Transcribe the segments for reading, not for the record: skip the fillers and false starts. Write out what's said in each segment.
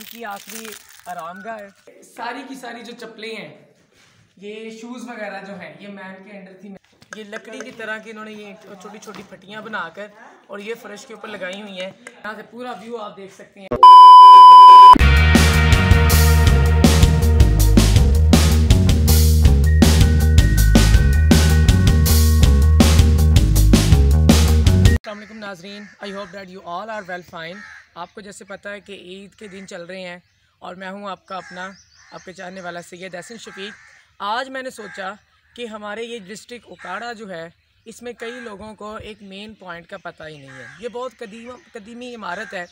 की आखिरी आरामगाह है। सारी की सारी जो चप्पलें हैं, ये शूज़ वगैरह जो हैं, ये मैम के अंडर थी। ये लकड़ी की तरह की इन्होंने ये छोटी छोटी फटियाँ बनाकर और ये फर्श के ऊपर लगाई हुई हैं। यहाँ से पूरा व्यू आप देख सकते हैं। अस्सलामुअलैकुम नाज़रीन, I hope that you all are well fine. आपको जैसे पता है कि ईद के दिन चल रहे हैं और मैं हूं आपके चाहने वाला सैयद एहसन शफीक। आज मैंने सोचा कि हमारे ये डिस्ट्रिक्ट उकाड़ा जो है, इसमें कई लोगों को एक मेन पॉइंट का पता ही नहीं है। ये बहुत कदीमी इमारत है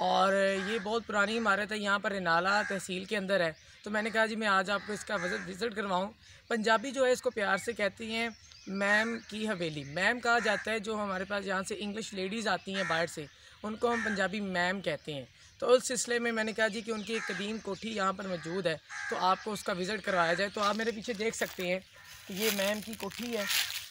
और ये बहुत पुरानी इमारत है। यहाँ पर रिनाला तहसील के अंदर है। तो मैंने कहा जी मैं आज आपको इसका विज़िट करवाऊँ। पंजाबी जो है इसको प्यार से कहती हैं मैम की हवेली। मैम कहा जाता है जो हमारे पास यहाँ से इंग्लिश लेडीज़ आती हैं बाहर से, उनको हम पंजाबी मैम कहते हैं। तो उस सिलसिले में मैंने कहा जी कि उनकी एक कदीम कोठी यहाँ पर मौजूद है, तो आपको उसका विज़िट करवाया जाए। तो आप मेरे पीछे देख सकते हैं कि ये मैम की कोठी है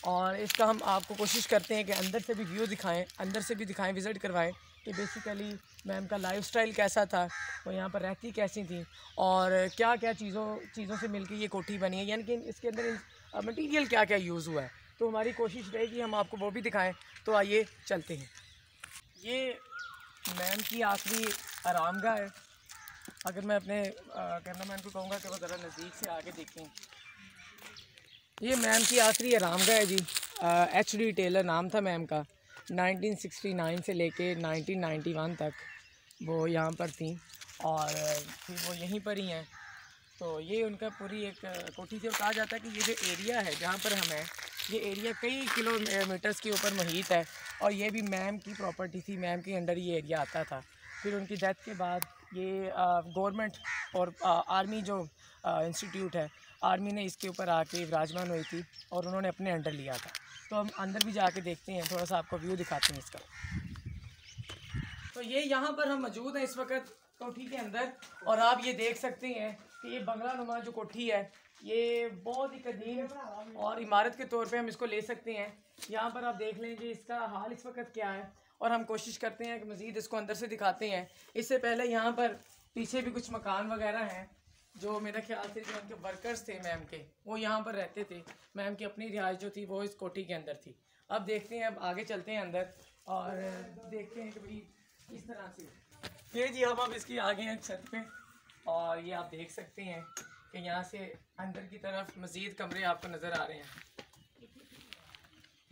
और इसका हम आपको कोशिश करते हैं कि अंदर से भी व्यू दिखाएँ, अंदर से भी दिखाएँ, विज़िट करवाएँ कि बेसिकली मैम का लाइफस्टाइल कैसा था, वो यहाँ पर रहती कैसी थी और क्या क्या चीज़ों से मिलकर ये कोठी बनी है, यानी कि इसके अंदर मटेरियल क्या क्या यूज़ हुआ है। तो हमारी कोशिश रहेगी हम आपको वो भी दिखाएं। तो आइए चलते हैं। ये मैम की आखिरी आरामगाह है। अगर मैं अपने कैमरामैन को कहूँगा कि वो ज़रा नज़दीक से आके देखें। ये मैम की आखिरी आरामगाह है जी। HD टेलर नाम था मैम का। 1969 से लेके 1991 तक वो यहाँ पर थी और फिर वो यहीं पर ही हैं। तो ये उनका पूरी एक कोठी थी। और कहा जाता है कि ये जो एरिया है जहाँ पर हम हैं, ये एरिया कई किलोमीटर्स के ऊपर मुहित है और ये भी मैम की प्रॉपर्टी थी। मैम के अंडर ये एरिया आता था। फिर उनकी डेथ के बाद ये गवर्नमेंट और आर्मी जो इंस्टीट्यूट है, आर्मी ने इसके ऊपर आके विराजमान हुई थी और उन्होंने अपने अंडर लिया था। तो हम अंदर भी जाके देखते हैं, थोड़ा सा आपको व्यू दिखाते हैं इसका। तो ये यहाँ पर हम मौजूद हैं इस वक्त कोठी के अंदर और आप ये देख सकते हैं कि ये बंगला नुमा जो कोठी है, ये बहुत ही कदीम और इमारत के तौर पे हम इसको ले सकते हैं। यहाँ पर आप देख लें कि इसका हाल इस वक्त क्या है और हम कोशिश करते हैं कि मज़ीद इसको अंदर से दिखाते हैं। इससे पहले यहाँ पर पीछे भी कुछ मकान वगैरह हैं जो मेरा ख्याल से जो उनके वर्कर्स थे मैम के, वो यहाँ पर रहते थे। मैम की अपनी रिहाइश जो थी वो इस कोठी के अंदर थी। अब देखते हैं, अब आगे चलते हैं अंदर और देखते हैं कि भाई किस तरह से। ये जी हम अब इसकी आगे हैं छत पे और ये आप देख सकते हैं कि यहाँ से अंदर की तरफ मज़ीद कमरे आपको नज़र आ रहे हैं।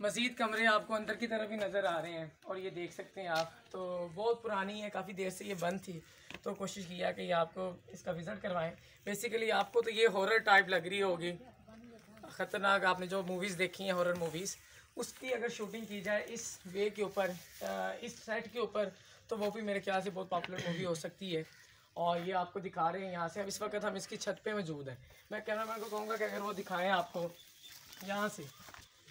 मज़ीद कमरे आपको अंदर की तरफ ही नज़र आ रहे हैं और ये देख सकते हैं आप। तो बहुत पुरानी है, काफ़ी देर से ये बंद थी, तो कोशिश किया कि आपको इसका विज़िट करवाएं। बेसिकली आपको तो ये हॉरर टाइप लग रही होगी, ख़तरनाक। आपने जो मूवीज़ देखी हैं हॉरर मूवीज़, उसकी अगर शूटिंग की जाए इस वे के ऊपर, इस सेट के ऊपर, तो वो भी मेरे ख्याल से बहुत पॉपुलर मूवी हो सकती है। और ये आपको दिखा रहे हैं यहाँ से। अब इस वक्त हम इसकी छत पे मौजूद हैं। मैं कैमरामैन को कहूँगा कि अगर वो दिखाएं आपको यहाँ से,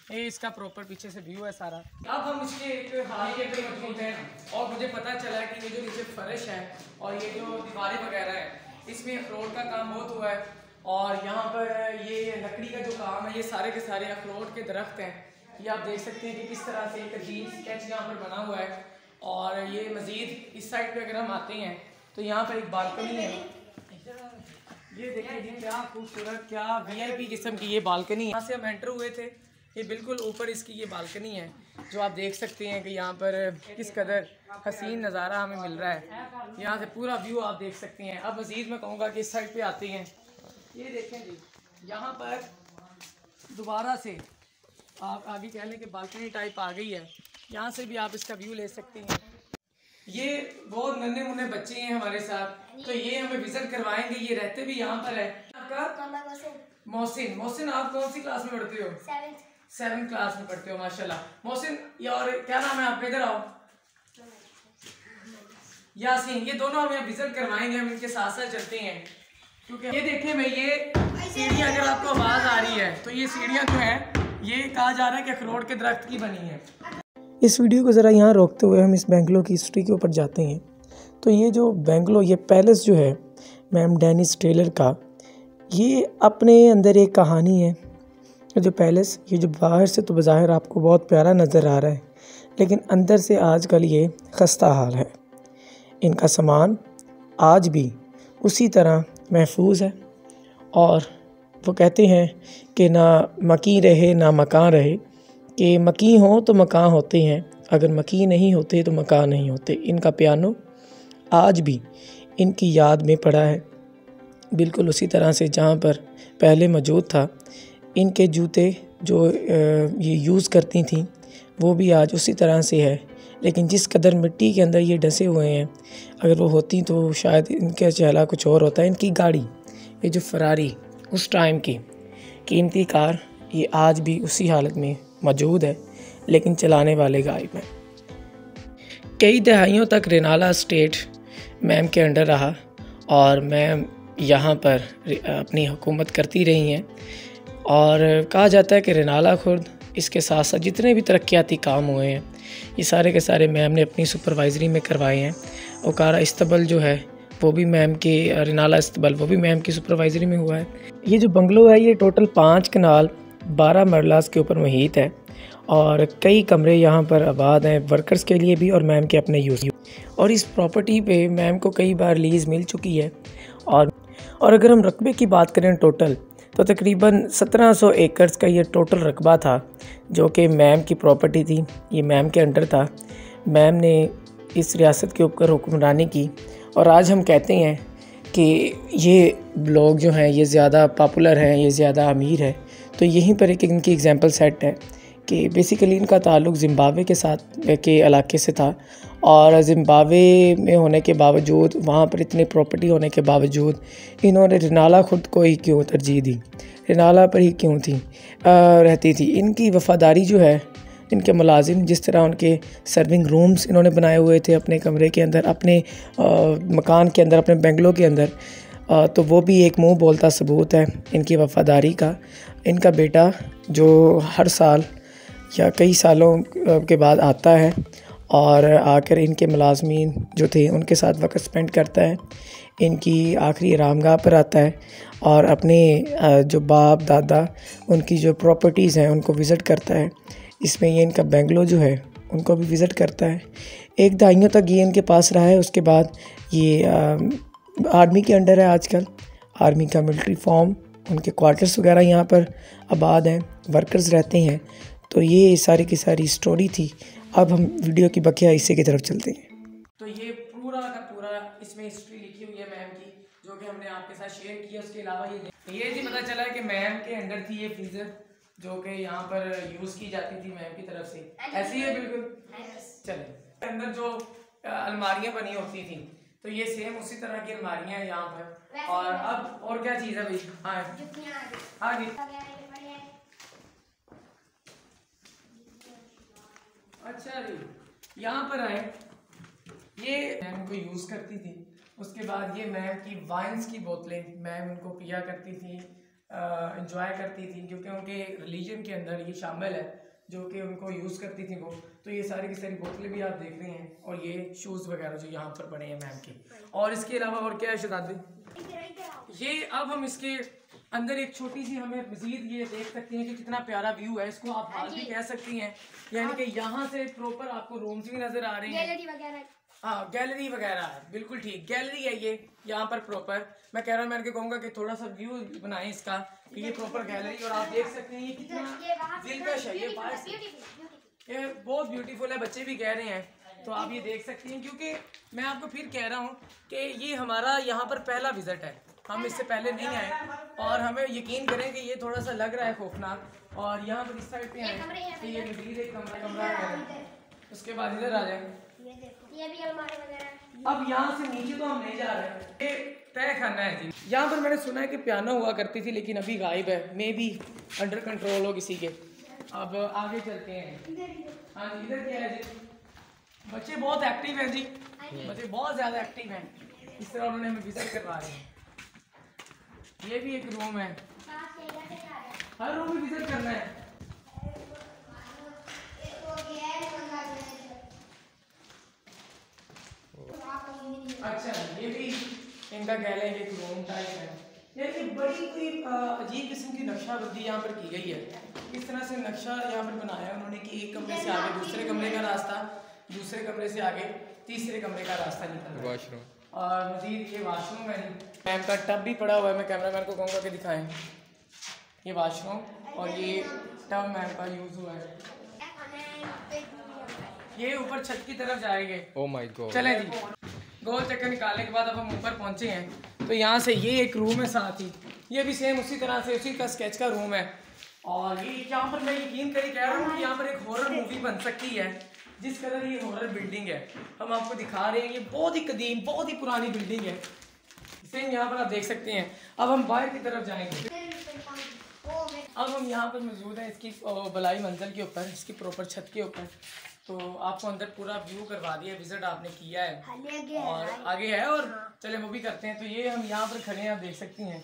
ये इसका प्रॉपर पीछे से व्यू है सारा। अब हम इसके एक हाल के अंदर मौजूद हैं और मुझे पता चला है कि ये जो नीचे फर्श है और ये जो दीवारें वगैरह है, इसमें अखरोट का काम बहुत हुआ है। और यहाँ पर ये लकड़ी का जो काम है, ये सारे के सारे अखरोट के दरख्त हैं। ये आप देख सकते हैं कि किस तरह से एक अजीब स्केच यहाँ पर बना हुआ है। और ये मज़ीद इस साइड पे अगर हम आते हैं तो यहाँ पर एक बालकनी है। ये देखिए जी क्या खूबसूरत, क्या VIP किस्म की ये बालकनी है। यहाँ से हम एंटर हुए थे, ये बिल्कुल ऊपर इसकी ये बालकनी है जो आप देख सकते हैं कि यहाँ पर किस कदर हसीन नज़ारा हमें मिल रहा है। यहाँ से पूरा व्यू आप देख सकते हैं। अब मज़ीद मैं कहूँगा कि इस साइड पे आते हैं। ये देखें जी, यहाँ पर दोबारा से आप आगे कह लें कि बालकनी टाइप आ गई है। यहाँ से भी आप इसका व्यू ले सकते हैं। ये बहुत नन्हे मुन्ने बच्चे हैं हमारे साथ, तो ये हमें विजिट करवाएंगे। ये रहते भी यहाँ पर है। आपका मोहसिन। मोहसिन, आप कौन सी क्लास में पढ़ते हो? 7th क्लास में पढ़ते हो, माशाल्लाह। मोहसिन, और क्या नाम है आपका? इधर आओ। यासीन। ये दोनों हमें विजिट करवाएंगे, हम इनके साथ साथ चलते हैं। क्योंकि ये देखें भाई, ये सीढ़ियाँ, अगर आपको आवाज़ आ रही है तो ये सीढ़ियाँ जो हैं, ये कहा जा रहा है कि अखरोट के दरख्त की बनी है। इस वीडियो को ज़रा यहाँ रोकते हुए हम इस बेंगलो की हिस्ट्री के ऊपर जाते हैं। तो ये जो बेंगलो, ये पैलेस जो है मैम डेनिस टेलर का, ये अपने अंदर एक कहानी है। जो पैलेस, ये जो बाहर से तो बज़ाहिर आपको बहुत प्यारा नज़र आ रहा है, लेकिन अंदर से आजकल ये खस्ता हाल है। इनका सामान आज भी उसी तरह महफूज है। और वो कहते हैं कि ना मकी रहे ना मकान रहे, कि मकी हो तो मकान होते हैं, अगर मकी नहीं होते तो मकान नहीं होते। इनका पियानो आज भी इनकी याद में पड़ा है, बिल्कुल उसी तरह से जहाँ पर पहले मौजूद था। इनके जूते जो ये यूज़ करती थी वो भी आज उसी तरह से है, लेकिन जिस कदर मिट्टी के अंदर ये डसे हुए हैं, अगर वो होती तो शायद इनका चेहरा कुछ और होता है। इनकी गाड़ी, ये जो फरारी उस टाइम की कीमती कार, ये आज भी उसी हालत में मौजूद है, लेकिन चलाने वाले गायब हैं। कई दहाइयों तक रेनाला स्टेट मैम के अंडर रहा और मैम यहाँ पर अपनी हुकूमत करती रही हैं। और कहा जाता है कि रेनाला खुर्द, इसके साथ साथ जितने भी तरक्याती काम हुए हैं, ये सारे के सारे मैम ने अपनी सुपरवाइजरी में करवाए हैं। ओकारा इस्तबल जो है वो भी मैम के, रेनाला इस्तबल वो भी मैम की सुपरवाइजरी में हुआ है। ये जो बंगलो है ये टोटल 5 कनाल 12 मरलास के ऊपर मुहित है और कई कमरे यहाँ पर आबाद हैं वर्कर्स के लिए भी और मैम के अपने यूज़। और इस प्रॉपर्टी पे मैम को कई बार लीज़ मिल चुकी है। और अगर हम रकबे की बात करें टोटल, तो तकरीबन 1700 एकड़्स का ये टोटल रकबा था जो कि मैम की प्रॉपर्टी थी, ये मैम के अंडर था। मैम ने इस रियासत के ऊपर हुक्मरानी की और आज हम कहते हैं कि ये लोग जो हैं ये ज़्यादा पॉपुलर हैं, ये ज़्यादा अमीर है। तो यहीं पर एक इनकी एग्जांपल सेट है कि बेसिकली इनका ताल्लुक़ ज़िम्बाब्वे के साथ के इलाके से था और ज़िम्बाब्वे में होने के बावजूद, वहाँ पर इतनी प्रॉपर्टी होने के बावजूद इन्होंने रेनाला खुद को ही क्यों तरजीह दी, रेनाला पर ही क्यों रहती थी। इनकी वफ़ादारी जो है, इनके मुलाजिम जिस तरह उनके सर्विंग रूम्स इन्होंने बनाए हुए थे अपने कमरे के अंदर, अपने मकान के अंदर, अपने बेंगलो के अंदर, तो वो भी एक मुँह बोलता सबूत है इनकी वफ़ादारी का। इनका बेटा जो हर साल या कई सालों के बाद आता है और आकर इनके मुलाजमीन जो थे उनके साथ वक्त स्पेंड करता है, इनकी आखिरी आरामगाह पर आता है और अपने जो बाप दादा उनकी जो प्रॉपर्टीज़ हैं उनको विज़िट करता है। इसमें ये इनका बेंगलो जो है उनको भी विज़िट करता है। एक दहाइयों तक ये इनके पास रहा है। उसके बाद ये आर्मी के अंडर है आजकल, आर्मी का मिलिट्री फॉर्म, उनके क्वार्टर्स वगैरह यहाँ पर आबाद हैं, वर्कर्स रहते हैं। तो ये सारी की सारी स्टोरी थी। अब हम वीडियो की बकिया हिस्से की तरफ चलते हैं। तो ये पूरा का पूरा इसमें हिस्ट्री लिखी हुई है मैम की, जो कि हमने आपके साथ शेयर किया। उसके अलावा ये जी पता चला है कि मैम के अंडर थी ये फ्रीज़र जो कि यहाँ पर यूज़ की जाती थी मैम की तरफ से। ऐसी है बिल्कुल। चले अंदर जो अलमारियाँ बनी होती थी, तो ये सेम उसी तरह की अलमारियाँ हैं यहाँ पर। और अब और क्या चीज़ है भाई? हाँ हाँ जी, अच्छा जी, यहाँ पर आए, ये मैम को यूज़ करती थी। उसके बाद ये मैम की वाइन्स की बोतलें मैम उनको पिया करती थी, एंजॉय करती थी, क्योंकि उनके रिलीजन के अंदर ये शामिल है जो कि उनको यूज़ करती थी वो। तो ये सारी की सारी बोतलें भी आप देख रहे हैं और ये शूज़ वगैरह जो यहाँ पर बने हैं मैम के। और इसके अलावा और क्या है शहजाद भाई? ये अब हम इसके अंदर एक छोटी सी हमें मजीद ये देख सकते हैं कि कितना प्यारा व्यू है। इसको आप हाल भी कह सकती हैं, यानी कि यहाँ से प्रॉपर आपको रूम्स भी नजर आ रहे हैं। हाँ, गैलरी वगैरह है, बिल्कुल ठीक, गैलरी है ये यहाँ पर प्रॉपर। मैं कह रहा हूँ, मैं इनके कहूँगा कि थोड़ा सा व्यू बनाएं इसका, कि ये प्रॉपर गैलरी। और आप देख सकते हैं ये कितना दिलकश है, ये बहुत ब्यूटीफुल है, बच्चे भी कह रहे हैं। तो आप ये देख सकती हैं, क्योंकि मैं आपको फिर कह रहा हूँ कि ये हमारा यहाँ पर पहला विजिट है, हम इससे पहले नहीं आए और हमें यकीन करें कि ये थोड़ा सा लग रहा है खौफनाक। और यहाँ पर इस साइड पे आए तो ये मजीद एक कमरा है। उसके बाद इधर आ जाए, ये भी अलमारी वगैरह। अब यहाँ से नीचे तो हम नहीं जा रहे हैं, ये तय खाना है जी। यहाँ पर मैंने सुना है कि पियानो हुआ करती थी, लेकिन अभी गायब है, मे बी अंडर कंट्रोल हो किसी के। अब आगे चलते हैं। हाँ जी, इधर क्या है जी? बच्चे बहुत एक्टिव हैं जी, बच्चे बहुत ज़्यादा एक्टिव हैं। इस तरह उन्होंने हमें विजिट करवा रहे हैं। ये भी एक रूम है, हर रूम में विजिट करना है। अच्छा, ये भी इनका गैलरी एक रूम टाइप है। यानी बड़ी कोई अजीब किस्म की नक्शाबंदी यहाँ पर की गई है। इस तरह से नक्शा यहाँ पर बनाया उन्होंने कि एक कमरे से आगे दूसरे कमरे का रास्ता, दूसरे कमरे से आगे तीसरे कमरे का रास्ता निकल रहा है। और मजीद ये वाशरूम है, मैम का टब भी पड़ा हुआ है। मैं कैमरामैन को कहूँगा कि दिखाएं ये वाशरूम, और ये टब मैम का यूज़ हुआ है। ये ऊपर छत की तरफ जाएंगे। Oh my God. चलें जी, गोल चक्कर निकालने के बाद अब हम ऊपर पहुँचे हैं। तो यहाँ से ये एक रूम है साथ ही, ये भी सेम उसी तरह से उसी का स्केच का रूम है। और ये यहाँ पर मैं यकीन करी कह रहा हूँ कि यहाँ पर एक हॉरर मूवी बन सकती है, जिस कदर ये हॉरर बिल्डिंग है। हम आपको दिखा रहे हैं, ये बहुत ही कदीम बहुत ही पुरानी बिल्डिंग है। सेम यहाँ पर आप देख सकते हैं। अब हम बाहर की तरफ जाएंगे। अब हम यहाँ पर मौजूद हैं इसकी बलाई मंजिल के ऊपर, इसकी प्रॉपर छत के ऊपर। तो आपको अंदर पूरा व्यू करवा दिया, विजिट आपने किया है और आगे है और चले वो भी करते हैं। तो ये हम यहाँ पर खड़े हैं, आप देख सकती हैं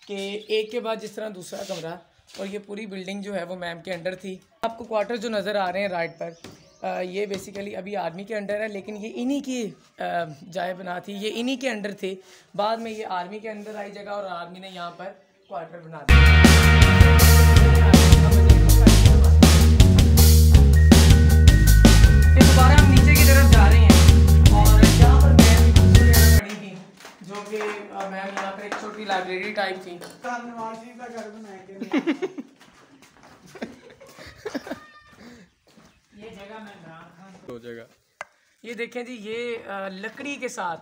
कि एक के बाद जिस तरह दूसरा कमरा, और ये पूरी बिल्डिंग जो है वो मैम के अंडर थी। आपको क्वार्टर जो नज़र आ रहे हैं राइट पर, ये बेसिकली अभी आर्मी के अंडर है, लेकिन ये इन्हीं की जाए बना थी, ये इन्हीं के अंडर थे। बाद में ये आर्मी के अंदर आई जगह और आर्मी ने यहाँ पर क्वार्टर बना दिया। दोबारा हम नीचे की तरफ जा रहे हैं और यहाँ पर मैम पड़ी थी, जो कि मैम यहाँ पर एक छोटी लाइब्रेरी टाइप थी। ये जगह ये देखें जी, ये लकड़ी के साथ,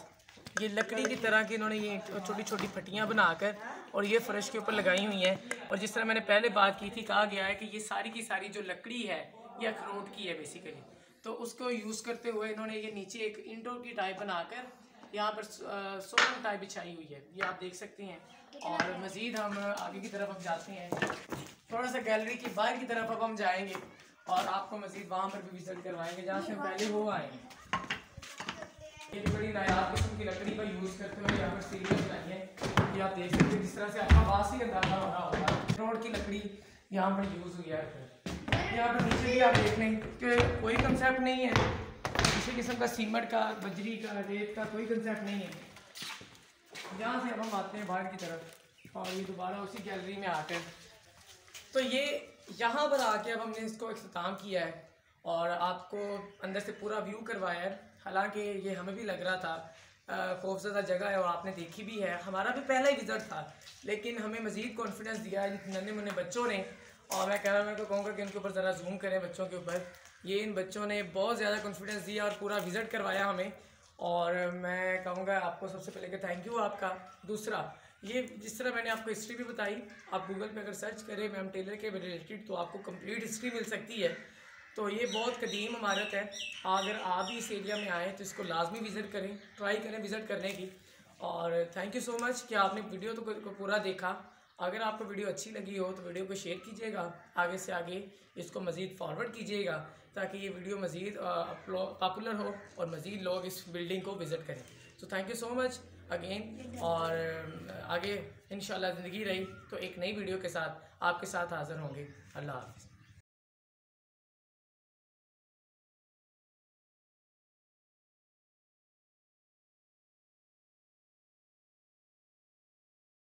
ये लकड़ी की तरह की इन्होंने ये छोटी छोटी फटियाँ बनाकर और ये फर्श के ऊपर लगाई हुई हैं। और जिस तरह मैंने पहले बात की थी, कहा गया है कि ये सारी की सारी जो लकड़ी है ये अखरोट की है बेसिकली। तो उसको यूज़ करते हुए इन्होंने ये नीचे एक इंडोर की टाइप बनाकर यहाँ पर सोलर टाइप बिछाई हुई है, ये आप देख सकते हैं। और मज़ीद हम आगे की तरफ अब जाते हैं, थोड़ा सा गैलरी की बाहर की तरफ अब हम जाएंगे और आपको मज़ीद वहाँ पर भी विजिट करवाएंगे जहाँ से हम पहले वो आए। ये बड़ी नायाब किस्म की लकड़ी का यूज़ करते हुए यहाँ पर सीढ़ियाँ बनाई है, ये आप देख सकते हैं। जिस तरह से आपका आवाज़ ही अंदाजा हो रहा होगा, रोड की लकड़ी यहाँ पर यूज़ हुई है। यहाँ पर नीचे भी आप देख लें कि कोई कंसेप्ट नहीं है किसी किस्म का, सीमेंट का, बजरी का, रेत का कोई कंसेप्ट नहीं है। यहाँ से अब हम आते हैं बाहर की तरफ और ये दोबारा उसी गैलरी में आकर, तो ये यहाँ पर आके अब हमने इसको इख्तिताम किया है और आपको अंदर से पूरा व्यू करवाया है। हालांकि ये हमें भी लग रहा था खौफजदा जगह है और आपने देखी भी है, हमारा भी पहला ही विज़िट था, लेकिन हमें मज़ीद कॉन्फिडेंस दिया है नन्हे मुन्ने बच्चों ने। और मैं कैमरामैन को कहूँगा कि इनके ऊपर ज़रा जूम करें बच्चों के ऊपर। ये इन बच्चों ने बहुत ज़्यादा कॉन्फिडेंस दिया और पूरा विज़िट करवाया हमें, और मैं कहूँगा आपको सबसे पहले कि थैंक यू आपका। दूसरा, ये जिस तरह मैंने आपको हिस्ट्री भी बताई, आप गूगल पे अगर सर्च करें मैम टेलर के रिलेटेड तो आपको कंप्लीट हिस्ट्री मिल सकती है। तो ये बहुत कदीम इमारत है, अगर आप भी इस एरिया में आएँ तो इसको लाजमी विज़िट करें, ट्राई करें विज़िट करने की। और थैंक यू सो मच कि आपने वीडियो तो पूरा देखा। अगर आपको वीडियो अच्छी लगी हो तो वीडियो को शेयर कीजिएगा, आगे से आगे इसको मज़ीद फॉरवर्ड कीजिएगा ताकि ये वीडियो मज़ीद पॉपुलर हो और मज़ीद लोग इस बिल्डिंग को विज़िट करें। So thank you so much again, और आगे इंशाल्लाह ज़िंदगी रही तो एक नई वीडियो के साथ आपके साथ हाज़िर होंगे। अल्लाह हाफ़िज़।